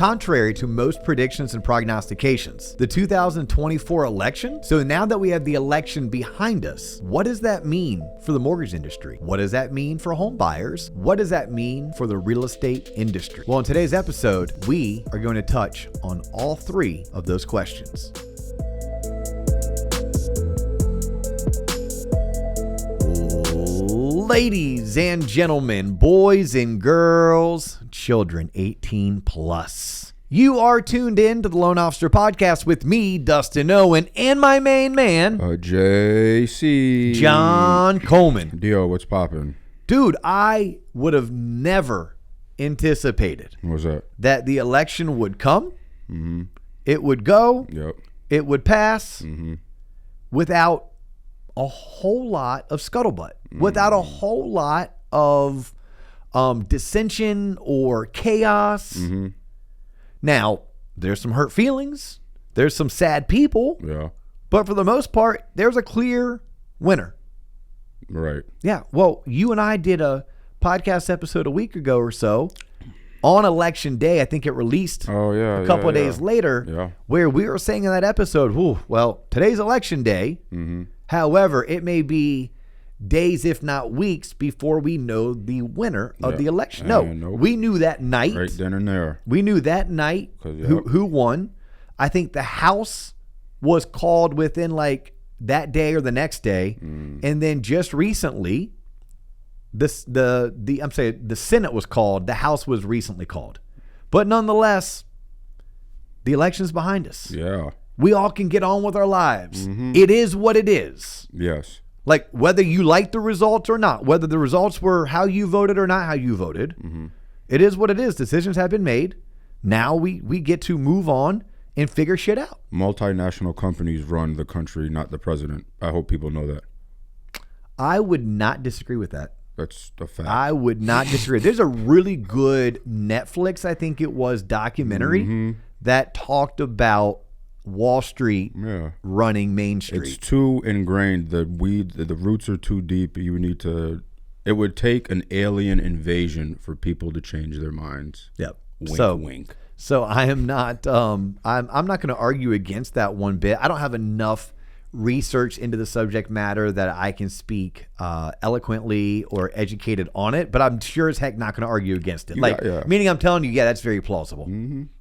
Contrary to most predictions and prognostications, the 2024 election. So now that we have the election behind us, what does that mean for the mortgage industry? What does that mean for home buyers? What does that mean for the real estate industry? Well, in today's episode, we are going to touch on all three of those questions. Ladies and gentlemen, boys and girls, children 18 plus. You are tuned in to the Loan Officer Podcast with me, Dustin Owen, and my main man, JC. John Coleman. Dio, what's poppin'? Dude, I would have never anticipated What's that? that the election would come, it would go, it would pass without a whole lot of scuttlebutt, without a whole lot of dissension or chaos. Now, there's some hurt feelings. There's some sad people. Yeah. But for the most part, there's a clear winner. Right. Yeah. Well, you and I did a podcast episode a week ago or so on election day. I think it released a couple of days later where we were saying in that episode, well, today's election day. However, it may be days, if not weeks, before we know the winner of the election. We knew that night. Right then and there. We knew that night who won. I think the House was called within like that day or the next day. And then just recently, the Senate was called. The House was recently called. But nonetheless, the election's behind us. Yeah. We all can get on with our lives. It is what it is. Yes. Like whether you like the results or not, whether the results were how you voted or not how you voted, it is what it is. Decisions have been made. Now we get to move on and figure shit out. Multinational companies run the country, not the president. I hope people know that. I would not disagree with that. That's a fact. I would not disagree. There's a really good Netflix, I think it was, documentary that talked about Wall Street running Main Street. It's too ingrained. The roots are too deep. It would take an alien invasion for people to change their minds. Yep. Wink, wink. So I am not, I'm not going to argue against that one bit. I don't have enough research into the subject matter that I can speak eloquently or educated on it, but I'm sure as heck not going to argue against it. Meaning I'm telling you, that's very plausible.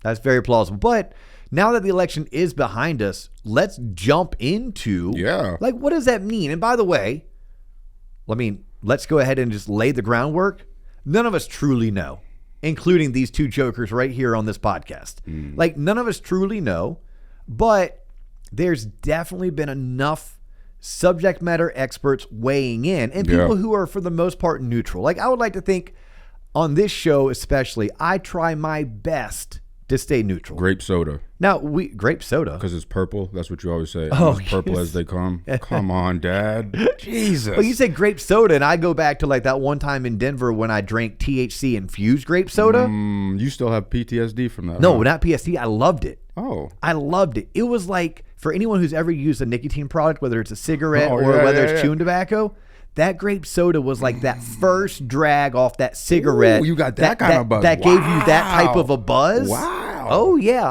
That's very plausible. But now that the election is behind us, let's jump into what does that mean? And by the way, let's go ahead and just lay the groundwork. None of us truly know, including these two jokers right here on this podcast. None of us truly know, but there's definitely been enough subject matter experts weighing in and people who are for the most part neutral. I would like to think on this show especially, I try my best to stay neutral. Grape soda. Now, grape soda. Because it's purple. That's what you always say. Oh, as purple as they come. Come on, Dad. Jesus. Well, you say grape soda, and I go back to that one time in Denver when I drank THC infused grape soda. You still have PTSD from that? No, not PTSD. I loved it. Oh. I loved it. It was like, for anyone who's ever used a nicotine product, whether it's a cigarette or whether it's chewing tobacco, that grape soda was like that first drag off that cigarette. Ooh, you got that kind of buzz. That gave you that type of a buzz. Wow. Oh yeah,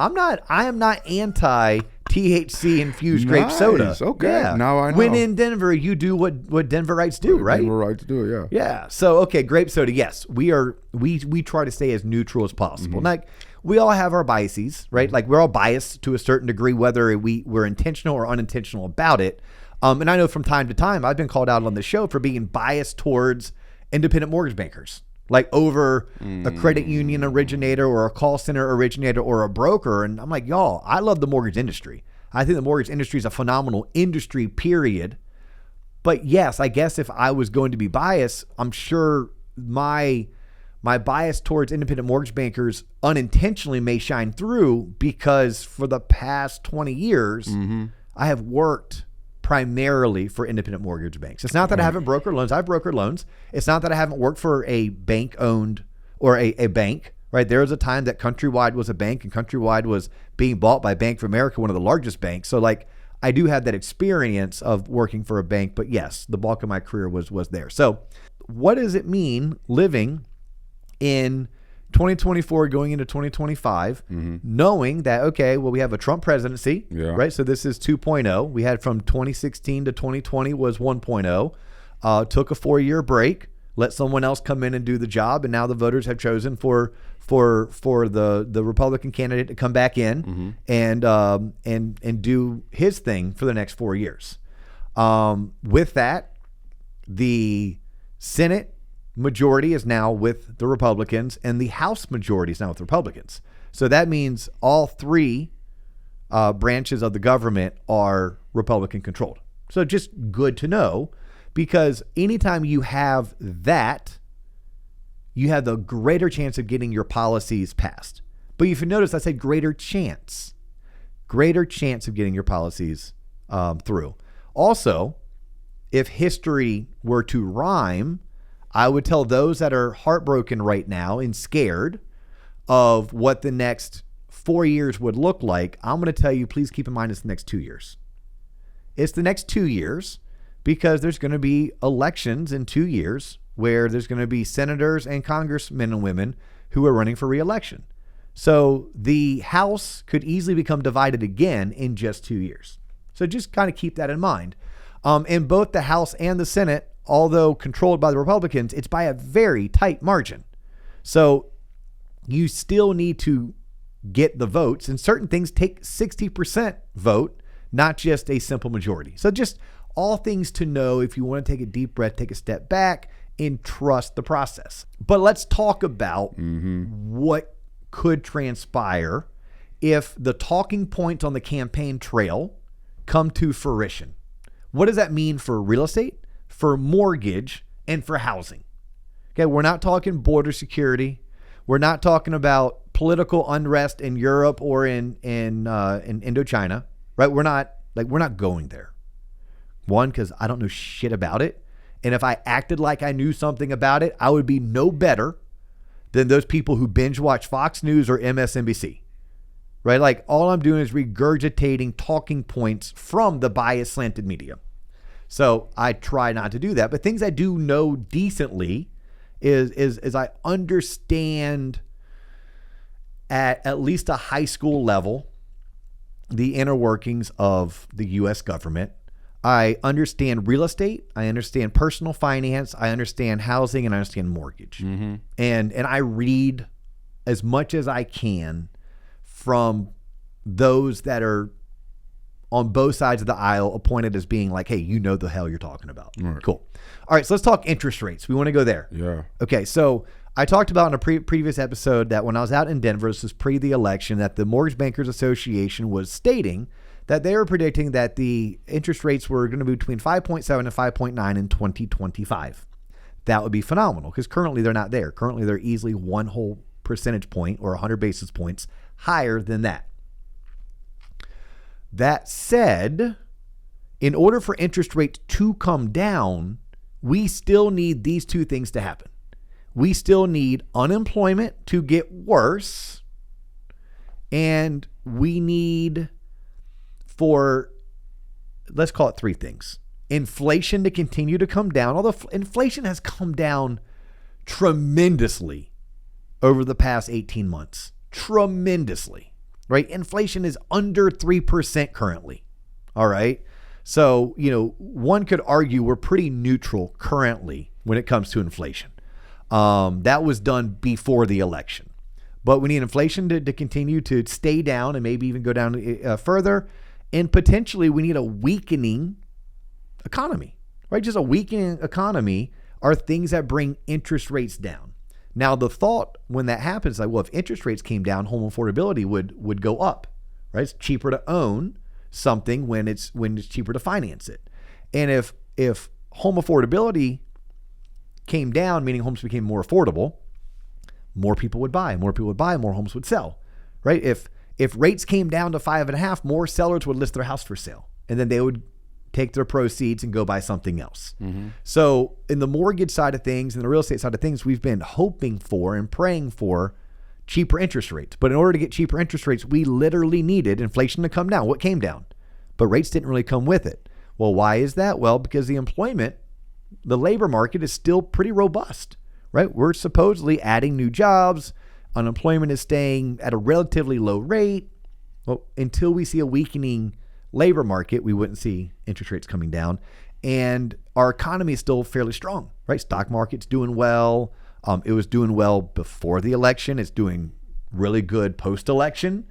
I am not anti THC infused grape soda. Okay. Yeah. Now I know. When in Denver, you do what Denverites do, right? Denverites do, yeah. Yeah. So okay, grape soda. Yes, we try to stay as neutral as possible. We all have our biases, right? We're all biased to a certain degree, whether we're intentional or unintentional about it. And I know from time to time, I've been called out on the show for being biased towards independent mortgage bankers, over a credit union originator or a call center originator or a broker. And I'm like, y'all, I love the mortgage industry. I think the mortgage industry is a phenomenal industry, period. But yes, I guess if I was going to be biased, I'm sure my bias towards independent mortgage bankers unintentionally may shine through because for the past 20 years, I have worked primarily for independent mortgage banks. It's not that I haven't brokered loans. I've brokered loans. It's not that I haven't worked for a bank owned or a bank, right? There was a time that Countrywide was a bank and Countrywide was being bought by Bank of America, one of the largest banks. So I do have that experience of working for a bank, but yes, the bulk of my career was there. So what does it mean living in 2024 going into 2025, knowing that, okay, well, we have a Trump presidency, right? So this is 2.0. We had from 2016 to 2020 was 1.0. Took a 4-year break, let someone else come in and do the job, and now the voters have chosen for the Republican candidate to come back in and do his thing for the next 4 years. With that, the Senate majority is now with the Republicans, and the House majority is now with Republicans. So that means all three branches of the government are Republican controlled. So just good to know, because anytime you have that, you have the greater chance of getting your policies passed. But if you notice, I said greater chance of getting your policies through. Also, if history were to rhyme, I would tell those that are heartbroken right now and scared of what the next 4 years would look like, I'm going to tell you, please keep in mind it's the next 2 years. It's the next 2 years because there's going to be elections in 2 years where there's going to be senators and congressmen and women who are running for re-election. So the House could easily become divided again in just 2 years. So just kind of keep that in mind. In both the House and the Senate, although controlled by the Republicans, it's by a very tight margin. So you still need to get the votes, and certain things take 60% vote, not just a simple majority. So just all things to know if you want to take a deep breath, take a step back, and trust the process. But let's talk about what could transpire if the talking points on the campaign trail come to fruition. What does that mean for real estate, for mortgage, and for housing? Okay, we're not talking border security. We're not talking about political unrest in Europe or in Indochina, right? We're not going there. One, because I don't know shit about it. And if I acted like I knew something about it, I would be no better than those people who binge watch Fox News or MSNBC, right? Like, all I'm doing is regurgitating talking points from the bias slanted media. So I try not to do that. But things I do know decently is I understand at least a high school level the inner workings of the U.S. government. I understand real estate. I understand personal finance. I understand housing, and I understand mortgage. And I read as much as I can from those that are on both sides of the aisle, appointed as being like, hey, you know the hell you're talking about. Right. Cool. All right, so let's talk interest rates. We want to go there. Yeah. Okay, so I talked about in a previous episode that when I was out in Denver, this was pre the election, that the Mortgage Bankers Association was stating that they were predicting that the interest rates were going to be between 5.7 and 5.9 in 2025. That would be phenomenal, because currently they're not there. Currently they're easily 1 whole percentage point or 100 basis points higher than that. That said, in order for interest rates to come down, we still need these two things to happen. We still need unemployment to get worse, and we need let's call it 3 things. Inflation to continue to come down, although inflation has come down tremendously over the past 18 months. Tremendously, right? Inflation is under 3% currently. All right. So, one could argue we're pretty neutral currently when it comes to inflation. That was done before the election. But we need inflation to continue to stay down and maybe even go down further. And potentially we need a weakening economy, right? Just a weakening economy are things that bring interest rates down. Now, the thought when that happens, like, well, if interest rates came down, home affordability would go up, right? It's cheaper to own something when it's cheaper to finance it. And if home affordability came down, meaning homes became more affordable, more people would buy. More people would buy, more homes would sell, right? If rates came down to 5.5, more sellers would list their house for sale, and then they would take their proceeds and go buy something else. So in the mortgage side of things and the real estate side of things, we've been hoping for and praying for cheaper interest rates. But in order to get cheaper interest rates, we literally needed inflation to come down. What came down? But rates didn't really come with it. Well, why is that? Well, because the labor market is still pretty robust, right? We're supposedly adding new jobs. Unemployment is staying at a relatively low rate. Well, until we see a weakening labor market, we wouldn't see interest rates coming down. And our economy is still fairly strong, right? Stock market's doing well. It was doing well before the election. It's doing really good post-election.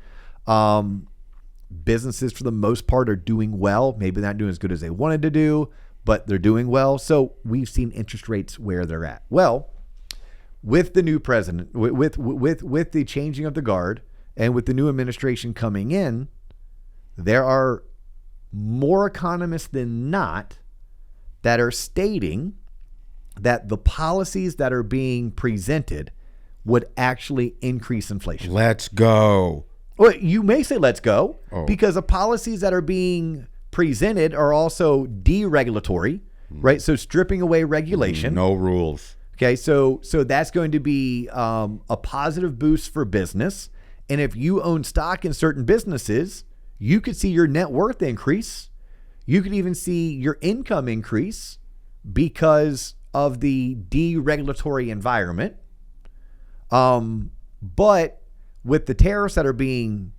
Businesses, for the most part, are doing well. Maybe not doing as good as they wanted to do, but they're doing well. So we've seen interest rates where they're at. Well, with the new president, with the changing of the guard, and with the new administration coming in, there are more economists than not that are stating that the policies that are being presented would actually increase inflation. Let's go. Well, you may say let's go because the policies that are being presented are also deregulatory, right? So stripping away regulation. No rules. Okay, so that's going to be a positive boost for business. And if you own stock in certain businesses, you could see your net worth increase. You could even see your income increase because of the deregulatory environment. But with the tariffs that are being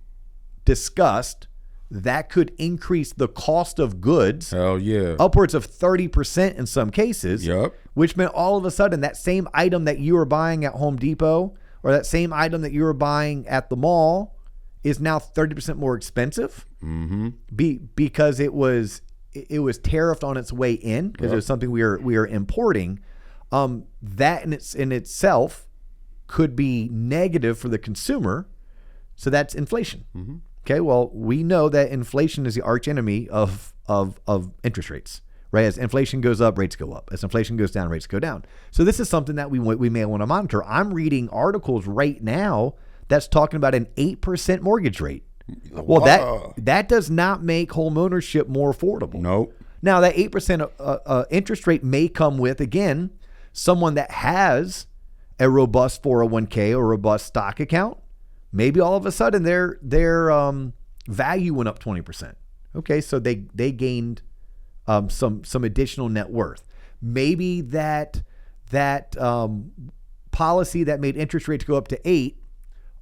discussed, that could increase the cost of goods. Hell yeah. Upwards of 30% in some cases. Yep. Which meant all of a sudden that same item that you were buying at Home Depot or that same item that you were buying at the mall is now 30% more expensive because it was tariffed on its way in because it was something we are importing. That in itself could be negative for the consumer. So that's inflation. Okay, well, we know that inflation is the arch enemy of interest rates, right? As inflation goes up, rates go up. As inflation goes down, rates go down. So this is something that we may want to monitor. I'm reading articles right now that's talking about an 8% mortgage rate. Well, that does not make home ownership more affordable. Nope. Now, that 8% interest rate may come with, again, someone that has a robust 401k or robust stock account. Maybe all of a sudden their value went up 20%. Okay, so they gained some additional net worth. Maybe that policy that made interest rates go up to 8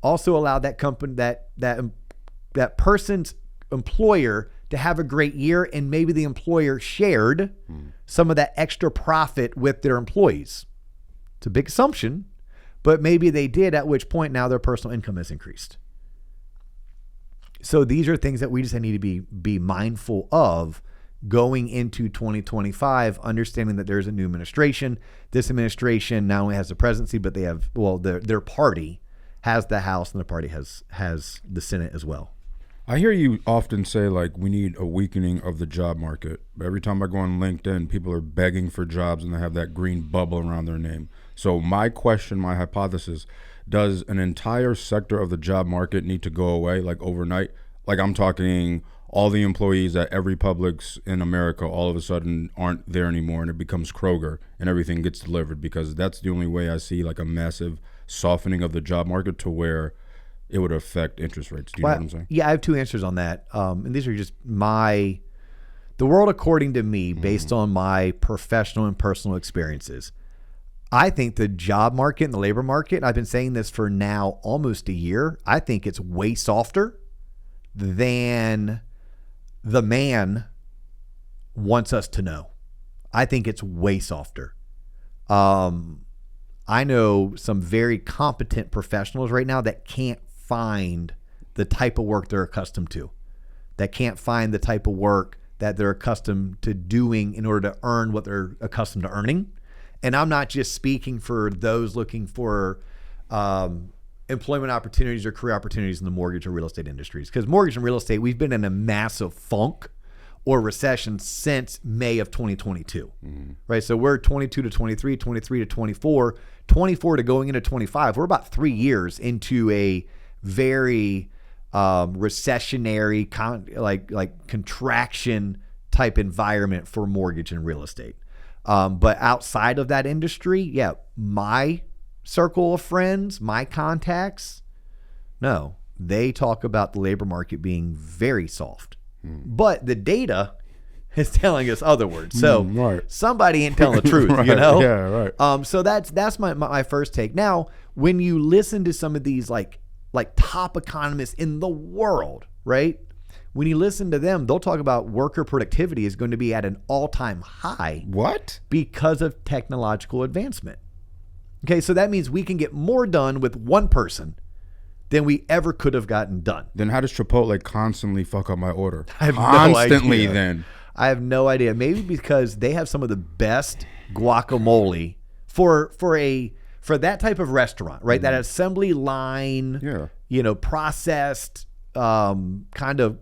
also allowed that company that person's employer to have a great year, and maybe the employer shared some of that extra profit with their employees. It's a big assumption, but maybe they did, at which point now their personal income has increased. So these are things that we just need to be mindful of going into 2025, understanding that there's a new administration. This administration not only has the presidency, but they have, their party has the House and the party has the Senate as well. I hear you often say, like, we need a weakening of the job market. Every time I go on LinkedIn, people are begging for jobs and they have that green bubble around their name. So my question, my hypothesis, does an entire sector of the job market need to go away, like overnight? Like, I'm talking all the employees at every Publix in America all of a sudden aren't there anymore, and it becomes Kroger and everything gets delivered, because that's the only way I see like a massive softening of the job market to where it would affect interest rates. Do you know what I'm saying? Yeah, I have two answers on that. And these are just the world according to me, based on my professional and personal experiences. I think the job market and the labor market, and I've been saying this for now almost a year, I think it's way softer than the man wants us to know. I think it's way softer. I know some very competent professionals right now that can't find the type of work they're accustomed to, that can't find the type of work that they're accustomed to doing in order to earn what they're accustomed to earning. And I'm not just speaking for those looking for employment opportunities or career opportunities in the mortgage or real estate industries, because mortgage and real estate, we've been in a massive funk or recession since May of 2022, right? So we're 22 to 23, 23 to 24, 24 to going into 25. We're about 3 years into a very recessionary, contraction type environment for mortgage and real estate. But outside of that industry, my circle of friends, my contacts, no, they talk about the labor market being very soft. But the data is telling us other words. So somebody ain't telling the truth, right. you know? Yeah, right. So that's my first take. Now, when you listen to some of these like top economists in the world, right? When you listen to them, they'll talk about worker productivity is going to be at an all-time high. What? Because of technological advancement. Okay, so that means we can get more done with one person than we ever could have gotten done. Then how does Chipotle constantly fuck up my order? I have Constantly, no idea. then. I have no idea. Maybe because they have some of the best guacamole for that type of restaurant, right? That assembly line, processed kind of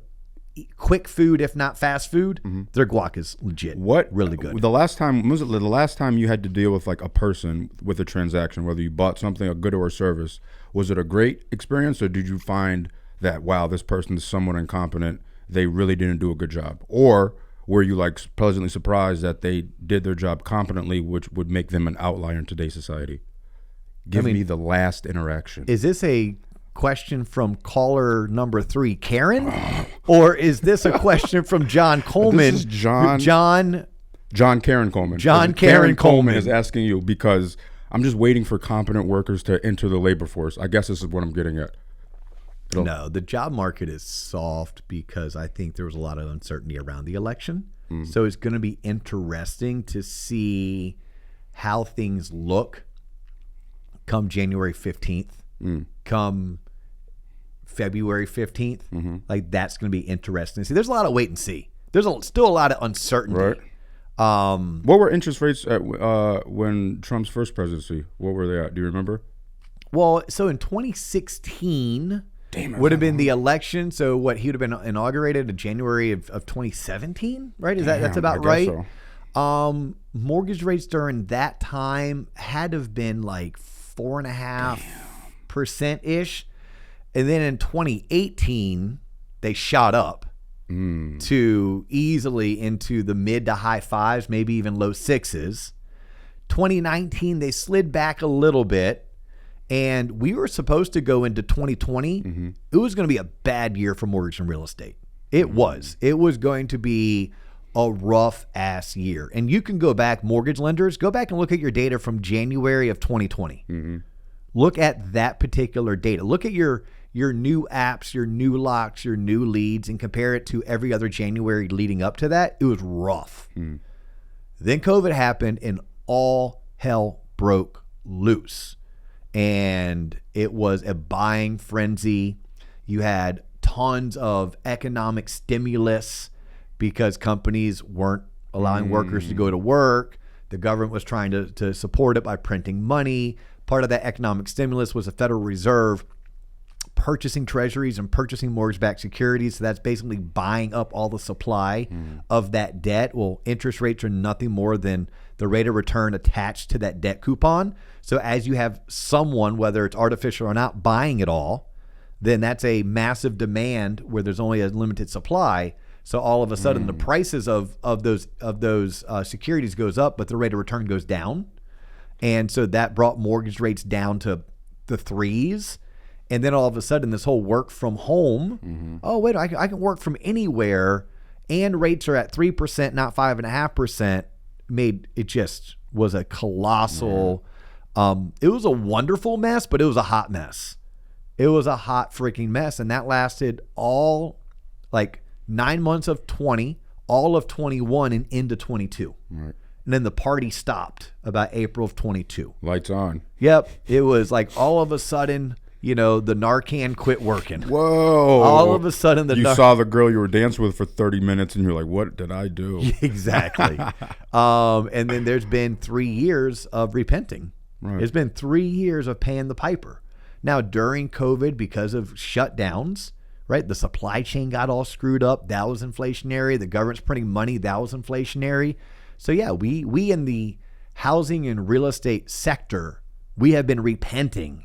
quick food, if not fast food. Their guac is legit. Really good. The last time you had to deal with like a person with a transaction, whether you bought something, a good or a service, was it a great experience, or did you find that, wow, this person is somewhat incompetent, they really didn't do a good job? Or were you like pleasantly surprised that they did their job competently, which would make them an outlier in today's society? Give me the last interaction. Is this a question from caller number 3, Karen? Or is this a question from John Coleman? This is John Karen Coleman. John Karen Coleman is asking you, because I'm just waiting for competent workers to enter the labor force. I guess this is what I'm getting at. No, the job market is soft because I think there was a lot of uncertainty around the election. So it's going to be interesting to see how things look come January 15th, come February 15th. Like, that's going to be interesting. See, there's a lot of wait and see. There's still a lot of uncertainty. Right. What were interest rates at when Trump's first presidency? What were they at? Do you remember? Well, so in 2016 would have been the election. So what, he would have been inaugurated in January of 2017, right? That's about right? So. Mortgage rates during that time had to have been like 4.5% ish. And then in 2018, they shot up to easily into the mid to high 5s, maybe even low 6s. 2019, they slid back a little bit. And we were supposed to go into 2020. It was going to be a bad year for mortgage and real estate. It was. It was going to be a rough ass year. And you can go back, mortgage lenders, go back and look at your data from January of 2020. Look at that particular data. Look at your new apps, your new locks, your new leads, and compare it to every other January leading up to that. It was rough. Then COVID happened and all hell broke loose. And it was a buying frenzy. You had tons of economic stimulus because companies weren't allowing workers to go to work. The government was trying to support it by printing money. Part of that economic stimulus was the Federal Reserve purchasing treasuries and purchasing mortgage-backed securities. So that's basically buying up all the supply of that debt. Well, interest rates are nothing more than the rate of return attached to that debt coupon. So as you have someone, whether it's artificial or not, buying it all, then that's a massive demand where there's only a limited supply. So all of a sudden the prices of those securities goes up, but the rate of return goes down. And so that brought mortgage rates down to the 3s. And then all of a sudden this whole work from home, oh, wait, I can work from anywhere, and rates are at 3%, not 5.5%, made it just was a colossal, it was a wonderful mess, but it was a hot mess. It was a hot freaking mess. And that lasted all like 9 months of 20, all of 21 and into 22. Right. And then the party stopped about April of 22. Lights on. Yep. It was like all of a sudden, the Narcan quit working. Whoa. All of a sudden you saw the girl you were dancing with for 30 minutes and you're like, what did I do? Exactly. And then there's been 3 years of repenting. Right. It's been 3 years of paying the piper. Now, during COVID, because of shutdowns, right, the supply chain got all screwed up. That was inflationary. The government's printing money. That was inflationary. So, yeah, we in the housing and real estate sector, we have been repenting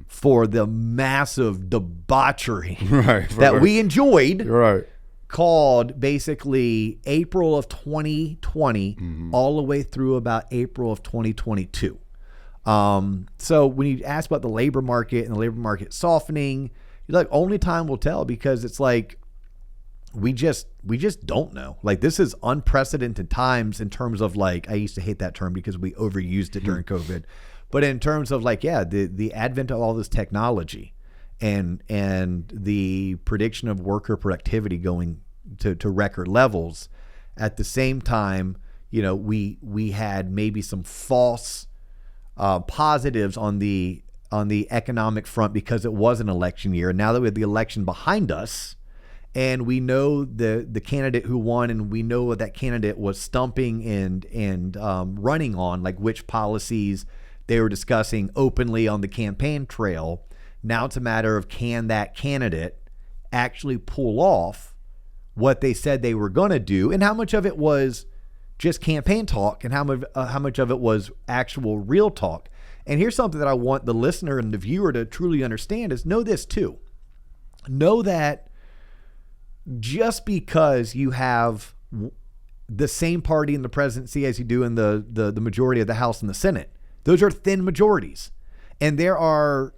for the massive debauchery that we enjoyed. Right. Called basically April of 2020 all the way through about April of 2022. So when you ask about the labor market and the labor market softening, like only time will tell, because it's like we just don't know. Like, this is unprecedented times in terms of, like, I used to hate that term because we overused it during COVID, But in terms of like, yeah, the advent of all this technology and the prediction of worker productivity going to record levels, at the same time, you know, we had maybe some false positives on the economic front because it was an election year. And now that we have the election behind us, and we know the candidate who won, and we know what that candidate was stumping and running on, like which policies they were discussing openly on the campaign trail. Now it's a matter of, can that candidate actually pull off what they said they were going to do, and how much of it was just campaign talk, and how much of it was actual real talk. And here's something that I want the listener and the viewer to truly understand is, know this too. Know that just because you have the same party in the presidency as you do in the majority of the House and the Senate, those are thin majorities. And there are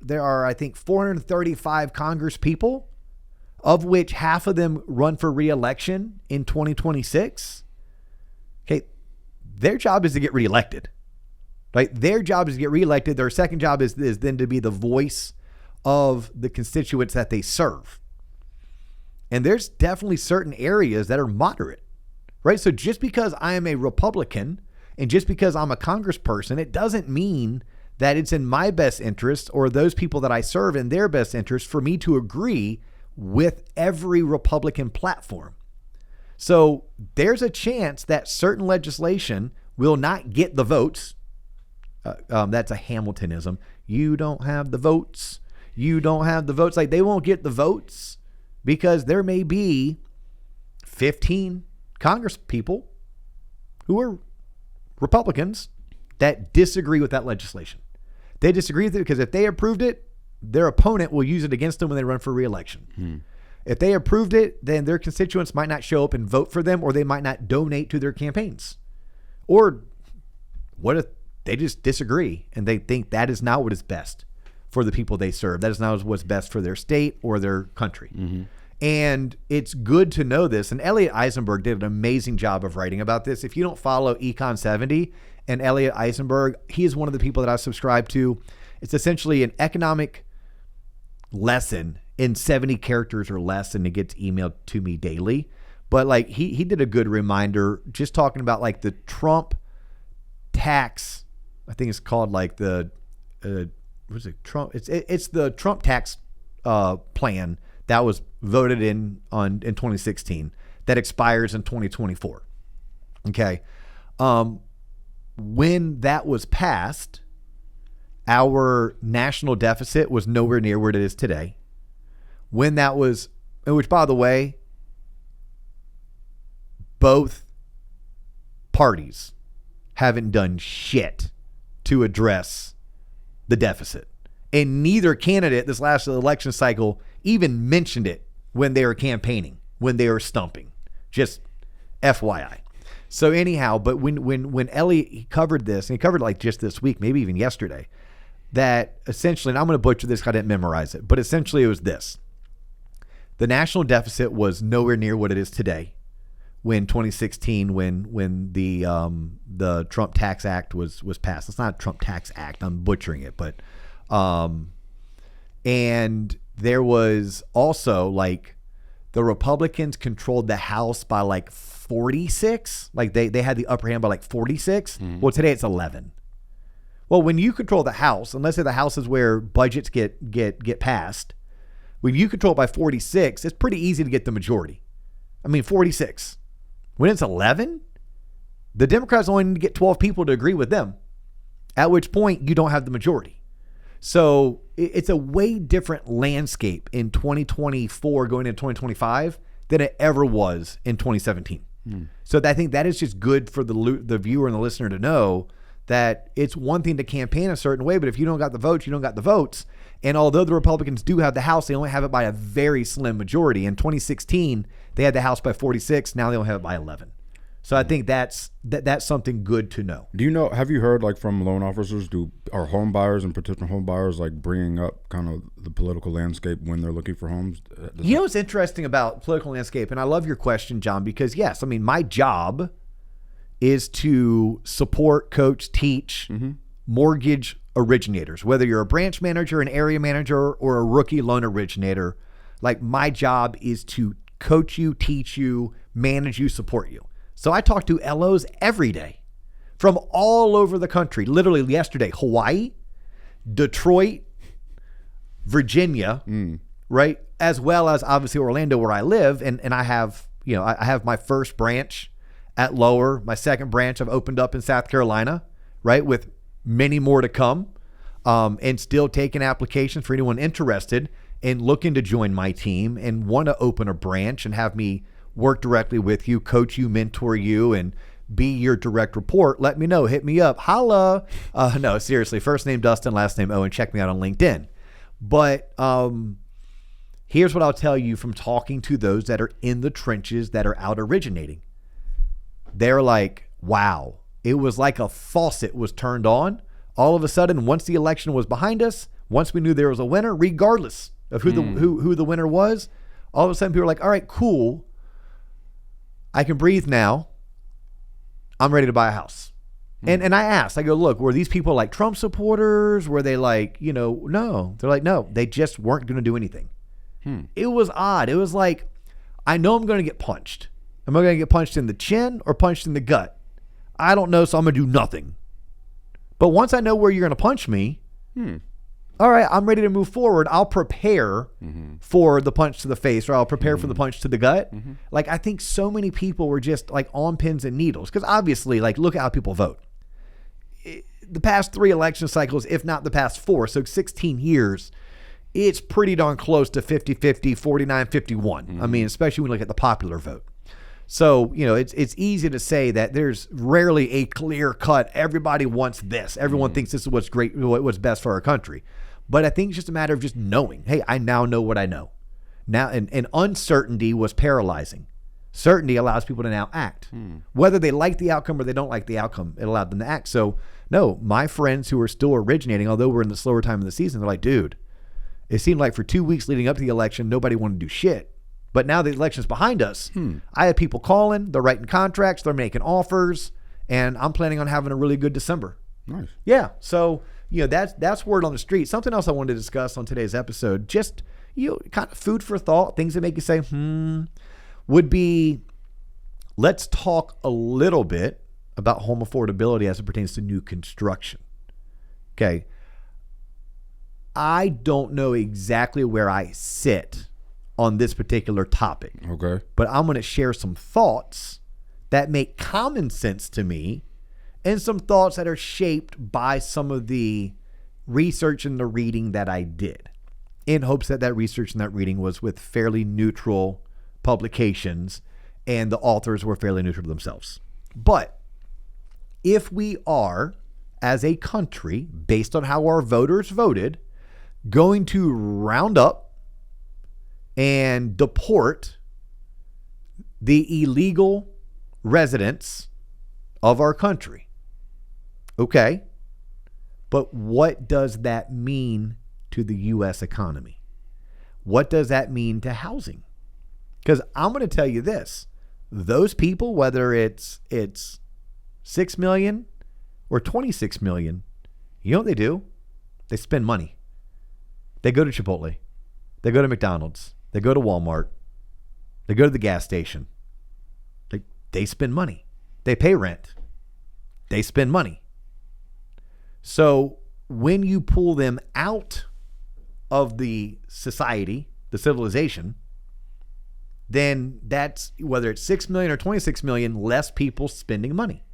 I think 435 Congress people, of which half of them run for re-election in 2026. Okay, their job is to get reelected, right? Their job is to get reelected. Their second job is then to be the voice of the constituents that they serve. And there's definitely certain areas that are moderate, right? So just because I am a Republican and just because I'm a congressperson, it doesn't mean that it's in my best interest or those people that I serve in their best interest for me to agree with every Republican platform. So there's a chance that certain legislation will not get the votes. That's a Hamiltonism. You don't have the votes. You don't have the votes. Like, they won't get the votes because there may be 15 Congress people who are Republicans that disagree with that legislation. They disagree with it because if they approved it, their opponent will use it against them when they run for re-election. If they approved it, then their constituents might not show up and vote for them, or they might not donate to their campaigns. Or what if they just disagree and they think that is not what is best for the people they serve? That is not what's best for their state or their country. And it's good to know this. And Elliot Eisenberg did an amazing job of writing about this. If you don't follow Econ 70 and Elliot Eisenberg, he is one of the people that I subscribe to. It's essentially an economic lesson in 70 characters or less, and it gets emailed to me daily. But like he did a good reminder, just talking about like the Trump tax. I think it's called like the what's it? Trump. It's the Trump tax plan that was voted in 2016 that expires in 2024. Okay, when that was passed, our national deficit was nowhere near where it is today. When that was, which by the way, both parties haven't done shit to address the deficit. And neither candidate this last election cycle even mentioned it when they were campaigning, when they were stumping. Just FYI. So anyhow, but when Elliot covered this, and he covered it like just this week, maybe even yesterday, that essentially, and I'm going to butcher this because I didn't memorize it, but essentially it was this. The national deficit was nowhere near what it is today when 2016, when the Trump Tax Act was passed. It's not a Trump Tax Act. I'm butchering it, but and there was also like the Republicans controlled the House by like 46. Like they had the upper hand by like 46. Well, today it's 11. Well, when you control the House, and let's say the House is where budgets get passed, when you control it by 46, it's pretty easy to get the majority. I mean, 46. When it's 11, the Democrats only need to get 12 people to agree with them, at which point you don't have the majority. So it's a way different landscape in 2024 going into 2025 than it ever was in 2017. So I think that is just good for the viewer and the listener to know that it's one thing to campaign a certain way, but if you don't got the votes, you don't got the votes. And although the Republicans do have the House, they only have it by a very slim majority. In 2016, they had the House by 46. Now they only have it by 11. So I think that's something good to know. Do you know, have you heard like from loan officers, are home buyers and potential home buyers like bringing up kind of the political landscape when they're looking for homes? You know what's interesting about political landscape, and I love your question, John, because yes, I mean, my job is to support, coach, teach mortgage originators, whether you're a branch manager, an area manager, or a rookie loan originator. Like, my job is to coach you, teach you, manage you, support you. So I talk to LOs every day from all over the country. Literally yesterday, Hawaii, Detroit, Virginia, right? As well as obviously Orlando, where I live. And I have, I have my first branch at Lower, my second branch I've opened up in South Carolina, right? With many more to come, and still taking applications for anyone interested and looking to join my team and want to open a branch and have me work directly with you, coach you, mentor you, and be your direct report. Let me know. Hit me up. Holla. No, seriously. First name Dustin, last name Owen. Check me out on LinkedIn. But here's what I'll tell you from talking to those that are in the trenches that are out originating. They're like, wow. It was like a faucet was turned on. All of a sudden, once the election was behind us, once we knew there was a winner, regardless of who the winner was, all of a sudden people were like, all right, cool. I can breathe now. I'm ready to buy a house. And I asked, I go, look, were these people like Trump supporters? Were they like, no. They're like, no, they just weren't going to do anything. It was odd. It was like, I know I'm going to get punched. Am I going to get punched in the chin or punched in the gut? I don't know, so I'm going to do nothing. But once I know where you're going to punch me, all right, I'm ready to move forward. I'll prepare for the punch to the face, or I'll prepare for the punch to the gut. Like, I think so many people were just like on pins and needles, because obviously, like, look at how people vote. The past 3 election cycles, if not the past 4, so 16 years, it's pretty darn close to 50-50, 49-51. I mean, especially when you look at the popular vote. So, it's easy to say that there's rarely a clear cut, everybody wants this. Everyone thinks this is what's great, what's best for our country. But I think it's just a matter of just knowing, hey, I now know what I know. Now, and uncertainty was paralyzing. Certainty allows people to now act. Whether they like the outcome or they don't like the outcome, it allowed them to act. So, no, my friends who are still originating, although we're in the slower time of the season, they're like, dude, it seemed like for 2 weeks leading up to the election, nobody wanted to do shit. But now the election's behind us. I had people calling, they're writing contracts, they're making offers, and I'm planning on having a really good December. Nice. Yeah. So, that's word on the street. Something else I wanted to discuss on today's episode, just, kind of food for thought, things that make you say, would be, let's talk a little bit about home affordability as it pertains to new construction. Okay. I don't know exactly where I sit on this particular topic. Okay. But I'm going to share some thoughts that make common sense to me, and some thoughts that are shaped by some of the research and the reading that I did, in hopes that that research and that reading was with fairly neutral publications and the authors were fairly neutral themselves. But if we are, as a country, based on how our voters voted, going to round up and deport the illegal residents of our country. Okay. But what does that mean to the U.S. economy? What does that mean to housing? Because I'm going to tell you this. Those people, whether it's 6 million or 26 million, you know what they do? They spend money. They go to Chipotle. They go to McDonald's. They go to Walmart. They go to the gas station. They spend money. They pay rent. They spend money. So when you pull them out of the society, the civilization, then that's, whether it's 6 million or 26 million, less people spending money.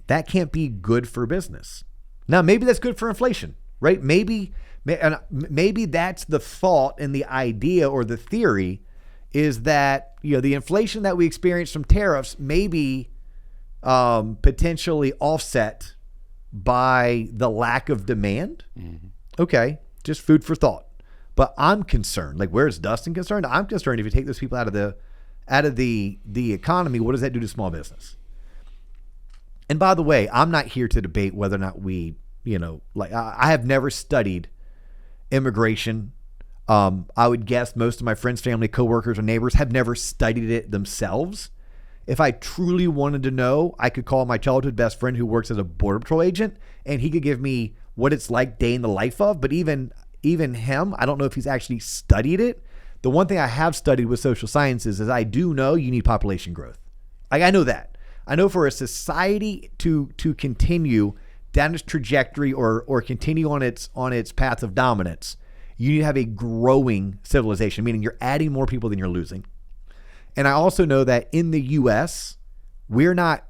That can't be good for business. Now, maybe that's good for inflation, right? Maybe that's the thought and the idea or the theory is that, the inflation that we experience from tariffs may be potentially offset by the lack of demand. Okay, just food for thought. But I'm concerned, like, where's Dustin concerned? I'm concerned if you take those people out of the economy, what does that do to small business? And by the way, I'm not here to debate whether or not we, I have never studied immigration. I would guess most of my friends, family, coworkers, or neighbors have never studied it themselves. If I truly wanted to know, I could call my childhood best friend who works as a Border Patrol agent, and he could give me what it's like day in the life of. But even him, I don't know if he's actually studied it. The one thing I have studied with social sciences is I do know you need population growth. Like, I know that. I know for a society to continue down its trajectory or continue on its path of dominance, you need to have a growing civilization, meaning you're adding more people than you're losing. And I also know that in the U.S., we're not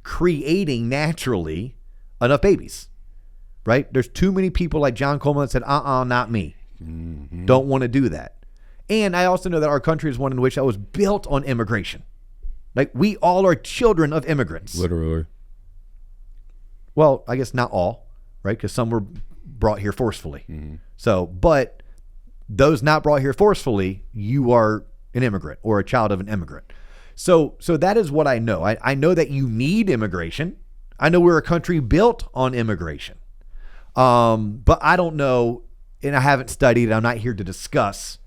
creating naturally enough babies, right? There's too many people like John Coleman that said, not me. Mm-hmm. Don't want to do that. And I also know that our country is one in which that was built on immigration. Like, we all are children of immigrants. Literally. Well, I guess not all, right? Because some were brought here forcefully. Mm-hmm. So, but those not brought here forcefully, you are an immigrant or a child of an immigrant. So that is what I know. I know that you need immigration. I know we're a country built on immigration. But I don't know, and I haven't studied, I'm not here to discuss,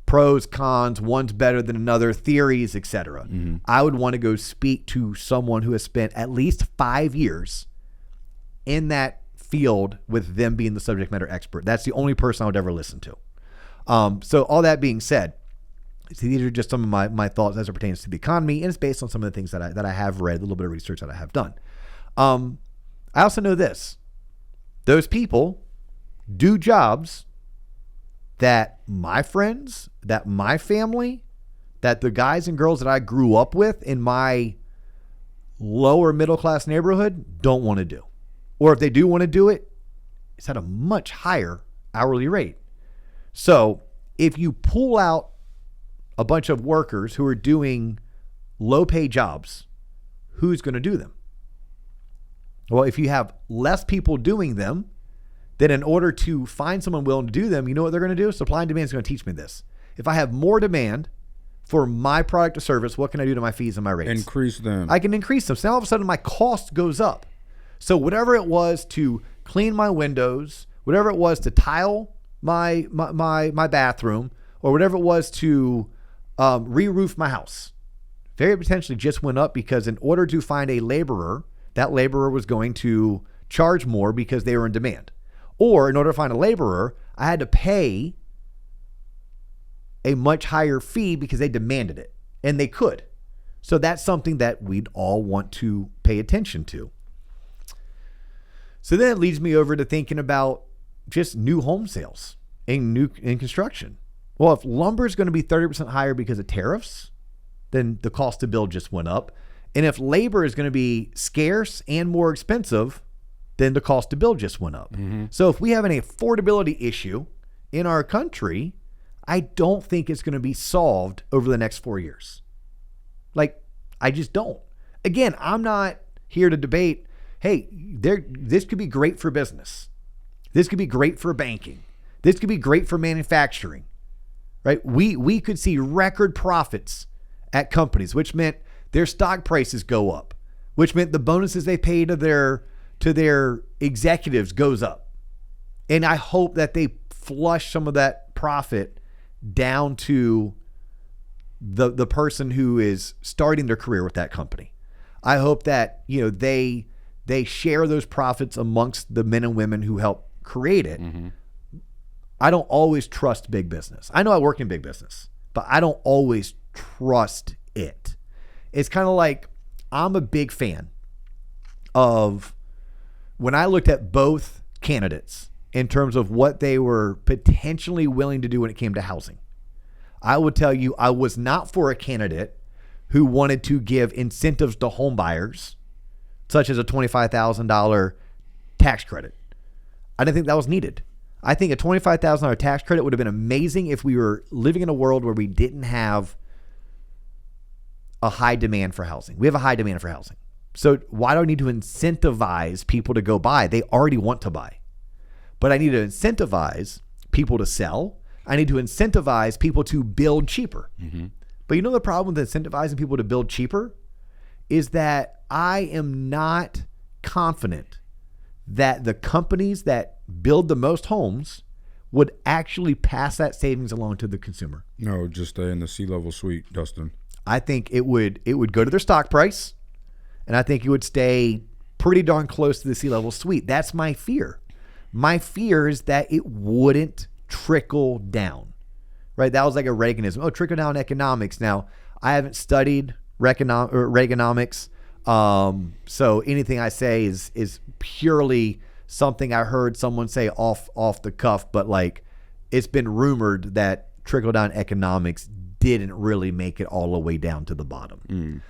pros, cons, one's better than another, theories, etc. Mm-hmm. I would want to go speak to someone who has spent at least 5 years in that field with them being the subject matter expert. That's the only person I would ever listen to. So all that being said, these are just some of my thoughts as it pertains to the economy, and it's based on some of the things that I have read, a little bit of research that I have done. I also know this. Those people do jobs that my friends, that my family, that the guys and girls that I grew up with in my lower middle class neighborhood don't want to do. Or if they do want to do it, it's at a much higher hourly rate. So if you pull out a bunch of workers who are doing low pay jobs, who's going to do them? Well, if you have less people doing them, then in order to find someone willing to do them, you know what they're going to do? Supply and demand is going to teach me this. If I have more demand for my product or service, what can I do to my fees and my rates? Increase them. I can increase them. So now all of a sudden my cost goes up. So whatever it was to clean my windows, whatever it was to tile my bathroom, or whatever it was to re-roof my house, very potentially just went up because in order to find a laborer, that laborer was going to charge more because they were in demand. Or in order to find a laborer, I had to pay a much higher fee because they demanded it, and they could. So that's something that we'd all want to pay attention to. So then it leads me over to thinking about just new home sales in construction. Well, if lumber is going to be 30% higher because of tariffs, then the cost to build just went up. And if labor is going to be scarce and more expensive, then the cost to build just went up. Mm-hmm. So if we have an affordability issue in our country, I don't think it's going to be solved over the next 4 years. Like, I just don't. Again, I'm not here to debate, hey, this could be great for business. This could be great for banking. This could be great for manufacturing, right? We could see record profits at companies, which meant their stock prices go up, which meant the bonuses they pay to their executives goes up. And I hope that they flush some of that profit down to the person who is starting their career with that company. I hope that, they share those profits amongst the men and women who help create it. Mm-hmm. I don't always trust big business. I know I work in big business, but I don't always trust it. It's kind of like I'm a big fan of when I looked at both candidates in terms of what they were potentially willing to do when it came to housing. I would tell you I was not for a candidate who wanted to give incentives to home buyers, such as a $25,000 tax credit. I didn't think that was needed. I think a $25,000 tax credit would have been amazing if we were living in a world where we didn't have a high demand for housing. We have a high demand for housing. So why do I need to incentivize people to go buy? They already want to buy. But I need to incentivize people to sell. I need to incentivize people to build cheaper. Mm-hmm. But the problem with incentivizing people to build cheaper is that I am not confident that the companies that build the most homes would actually pass that savings along to the consumer. No, just stay in the C-level suite, Dustin. I think it would go to their stock price, and I think it would stay pretty darn close to the sea-level suite. That's my fear. My fear is that it wouldn't trickle down, right? That was like a Reaganism. Oh, trickle down economics. Now, I haven't studied Reaganomics, so anything I say is purely something I heard someone say off the cuff, but like it's been rumored that trickle down economics didn't really make it all the way down to the bottom.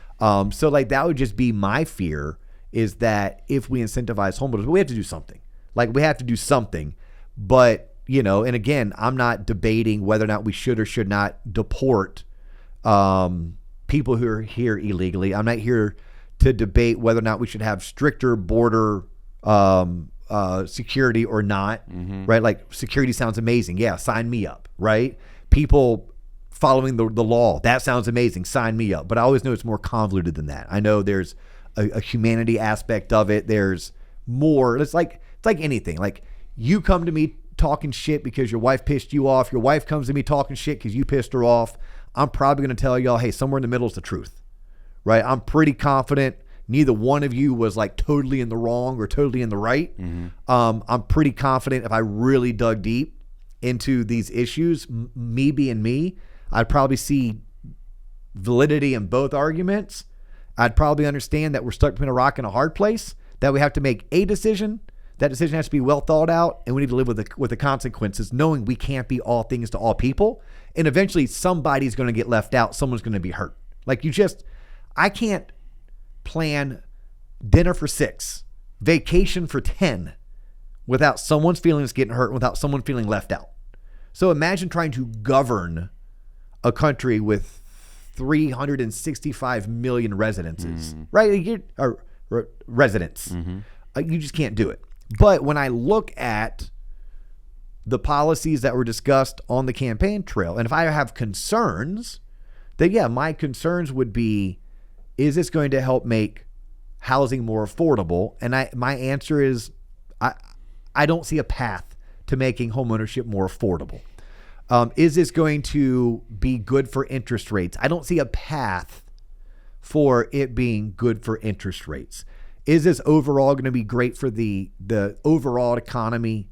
So like that would just be my fear, is that if we incentivize homeowners, we have to do something. Like we have to do something, but and again, I'm not debating whether or not we should or should not deport people who are here illegally. I'm not here to debate whether or not we should have stricter border security or not, right? Like security sounds amazing. Yeah, sign me up, right? People following the law, that sounds amazing. Sign me up. But I always know it's more convoluted than that. I know there's a humanity aspect of it. There's more. It's like anything. Like you come to me talking shit because your wife pissed you off. Your wife comes to me talking shit because you pissed her off. I'm probably going to tell y'all, hey, somewhere in the middle is the truth, right? I'm pretty confident neither one of you was like totally in the wrong or totally in the right. I'm pretty confident if I really dug deep into these issues, me being me, I'd probably see validity in both arguments. I'd probably understand that we're stuck between a rock and a hard place, that we have to make a decision. That decision has to be well thought out, and we need to live with the consequences, knowing we can't be all things to all people. And eventually somebody's going to get left out. Someone's going to be hurt. Like I can't plan dinner for 6, vacation for 10 without someone's feelings getting hurt, without someone feeling left out. So imagine trying to govern a country with 365 million residences, right? Residents. You just can't do it. But when I look at the policies that were discussed on the campaign trail, and if I have concerns, then yeah, my concerns would be, is this going to help make housing more affordable? And my answer is, I don't see a path to making homeownership more affordable. Is this going to be good for interest rates? I don't see a path for it being good for interest rates. Is this overall going to be great for the overall economy?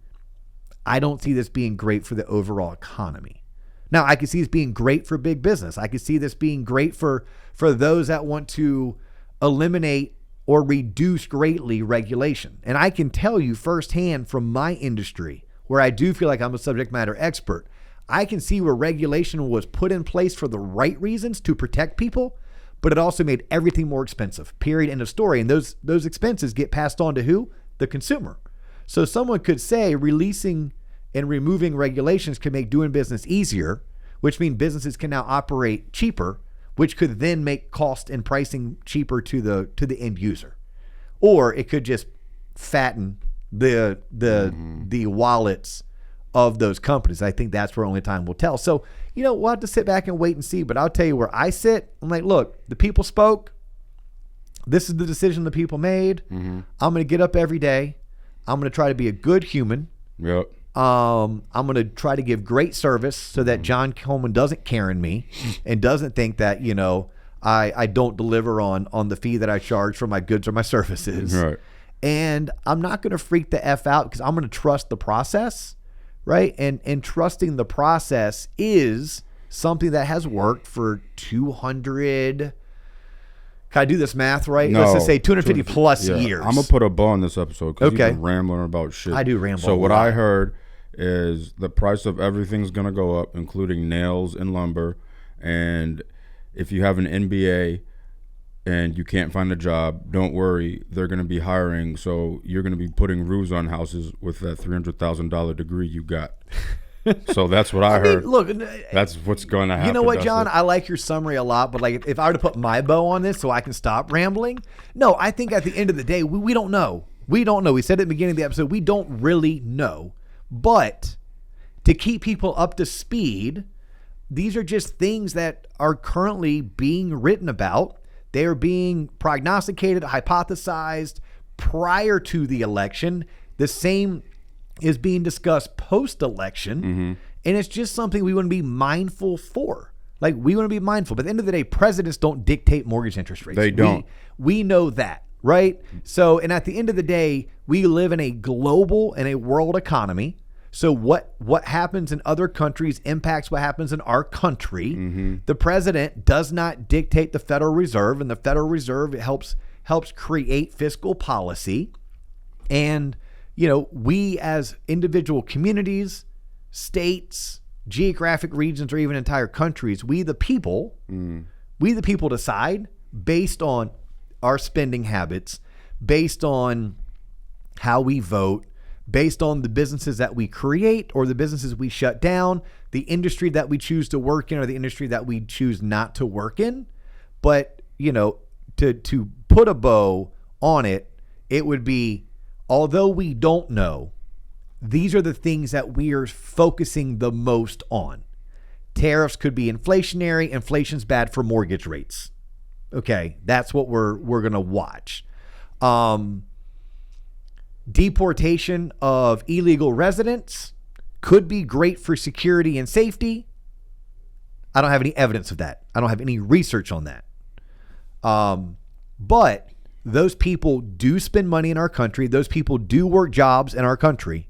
I don't see this being great for the overall economy. Now, I can see this being great for big business. I can see this being great for those that want to eliminate or reduce greatly regulation. And I can tell you firsthand from my industry, where I do feel like I'm a subject matter expert, I can see where regulation was put in place for the right reasons to protect people, but it also made everything more expensive, period, end of story. And those expenses get passed on to who? The consumer. So someone could say releasing and removing regulations can make doing business easier, which means businesses can now operate cheaper, which could then make cost and pricing cheaper to the end user. Or it could just fatten the wallets of those companies. I think that's where only time will tell. So, we'll have to sit back and wait and see. But I'll tell you where I sit. I'm like, look, the people spoke. This is the decision the people made. I'm going to get up every day. I'm going to try to be a good human. Yep. I'm going to try to give great service so that John Coleman doesn't Karen me and doesn't think that, I don't deliver on the fee that I charge for my goods or my services. Right. And I'm not going to freak the F out because I'm going to trust the process. Right. And trusting the process is something that has worked for 200. Can I do this math right? No, let's just say 250 plus years. I'm going to put a bow on this episode because you've been rambling about shit. I do ramble. So what I heard is the price of everything's going to go up, including nails and lumber. And if you have an MBA and you can't find a job, don't worry. They're going to be hiring. So you're going to be putting roofs on houses with that $300,000 degree you got. So that's what I heard. Look, that's what's going to happen. You know what, John? I like your summary a lot, but like if I were to put my bow on this so I can stop rambling, no, I think at the end of the day, we don't know. We don't know. We said at the beginning of the episode, we don't really know. But to keep people up to speed, these are just things that are currently being written about. They are being prognosticated, hypothesized prior to the election. The same is being discussed post-election. And it's just something we want to be mindful for. Like, we want to be mindful. But at the end of the day, presidents don't dictate mortgage interest rates. They don't. We know that, right? So, and at the end of the day, we live in a global and a world economy. So what happens in other countries impacts what happens in our country. Mm-hmm. The president does not dictate the Federal Reserve, and the Federal Reserve helps create fiscal policy. And, you know, we as individual communities, states, geographic regions, or even entire countries, we the people decide based on our spending habits, based on how we vote, based on the businesses that we create or the businesses we shut down, the industry that we choose to work in or the industry that we choose not to work in. But, you know, to put a bow on it, it would be, although we don't know, these are the things that we are focusing the most on. Tariffs could be inflationary. Inflation's bad for mortgage rates. Okay, that's what we're going to watch. Deportation of illegal residents could be great for security and safety. I don't have any evidence of that. I don't have any research on that. But those people do spend money in our country. Those people do work jobs in our country.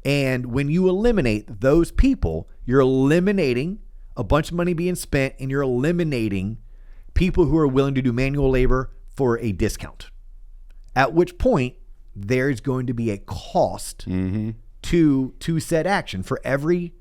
And when you eliminate those people, you're eliminating a bunch of money being spent, and you're eliminating people who are willing to do manual labor for a discount. At which point, there's going to be a cost to said action. For every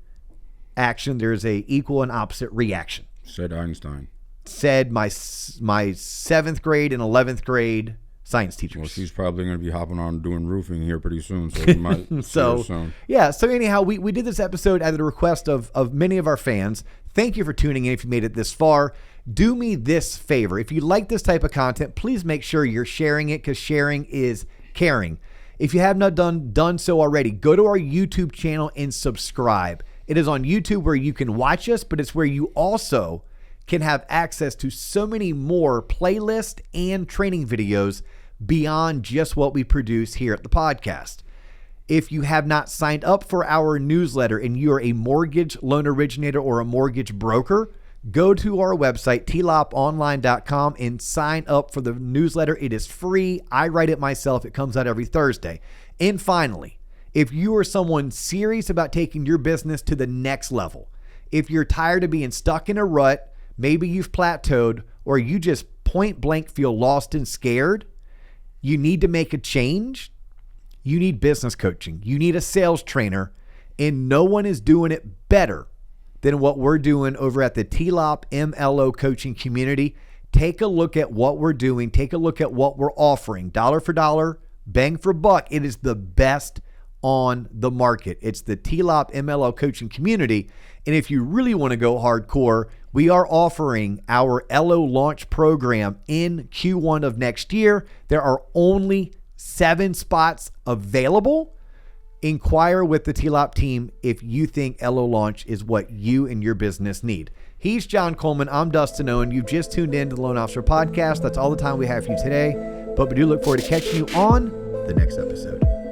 action, there's a equal and opposite reaction. Said Einstein. Said my 7th grade and 11th grade science teachers. Well, she's probably going to be hopping on doing roofing here pretty soon. So we might see her soon. Yeah. So anyhow, we did this episode at the request of many of our fans. Thank you for tuning in. If you made it this far, do me this favor. If you like this type of content, please make sure you're sharing it, because sharing is caring. If you have not done so already, go to our YouTube channel and subscribe. It is on YouTube where you can watch us, but it's where you also can have access to so many more playlists and training videos beyond just what we produce here at the podcast. If you have not signed up for our newsletter and you are a mortgage loan originator or a mortgage broker, go to our website, tloponline.com, and sign up for the newsletter. It is free. I write it myself. It comes out every Thursday. And finally, if you are someone serious about taking your business to the next level, if you're tired of being stuck in a rut, maybe you've plateaued, or you just point blank feel lost and scared, you need to make a change. You need business coaching. You need a sales trainer, and no one is doing it better than what we're doing over at the TLOP MLO coaching community. Take a look at what we're doing. Take a look at what we're offering. Dollar for dollar, bang for buck. It is the best on the market. It's the TLOP MLO coaching community. And if you really want to go hardcore, we are offering our LO launch program in Q1 of next year. There are only 7 spots available. Inquire with the TLOP team if you think LO Launch is what you and your business need. He's John Coleman. I'm Dustin Owen. You've just tuned in to the Loan Officer Podcast. That's all the time we have for you today, but we do look forward to catching you on the next episode.